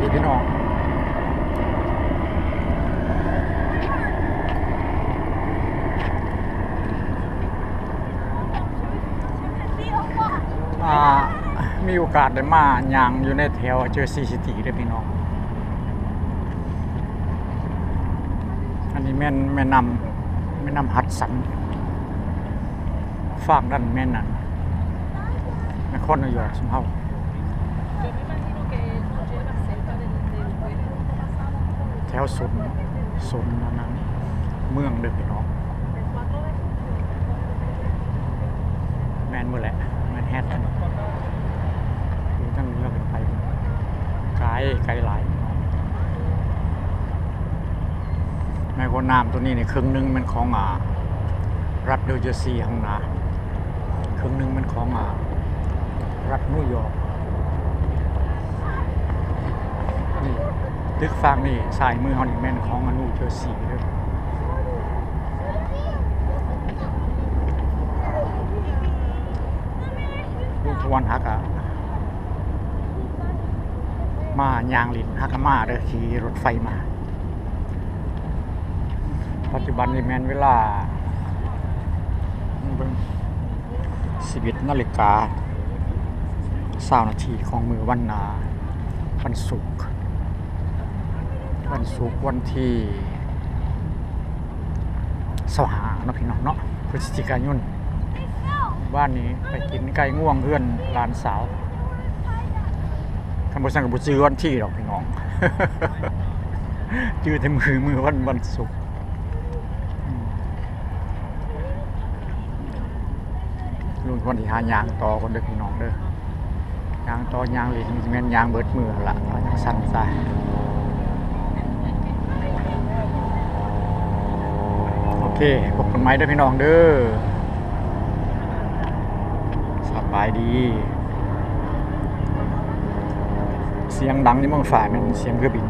ดีพี่น้องมีโอกาสได้มาย่างอยู่ในแถวเจอซีซิตี้เลยพี่น้องอันนี้แม่น้ำฮัดสันฝากด้านแม่นั่นนครนายกสมเฮาแถวสนนั้นเมืองเด้อพี่น้องแม่นหมดแหละแม่นแฮดคือตั้งเรือเป็นไปไกลหลายแม่ก็น้ำตัวนี้เนี่ยครึ่งนึงมันของรัฐนิวเจอร์ซีย์ข้างหน้าครึ่งนึงมันของรัฐนิวยอร์กนี่ตึกฝั่งนี่สายมือเขานี่แม่นของนิวเจอร์ซีย์ด้วยลุงทวนฮักมายางลินฮักมาเด้อขี่รถไฟมาปัจจุบันนี่แม่นเวลา11 นาฬิกา 20 นาทีของมือวันศุกร์วันที่25เนาะพี่น้องเนาะพฤศจิกายนบ้านนี้ไปกินไก่ง่วงเพื่อนหลานสาวคำพูดสั่งกับบุจือวันที่หรอกพี่น้อง จื้อแต่มือวันศุกร์ลุงคนที่หายางต่อคนเด้อพี่น้องเด้อยางต่อยางหลีนี่แม่นยางเบิดมือละยางสั้นซะโอเคพบกันใหม่เด้อพี่น้องเด้อสบายดีเสียงดังนี่เมืองฝ่ายมันเสียงเครื่องบิน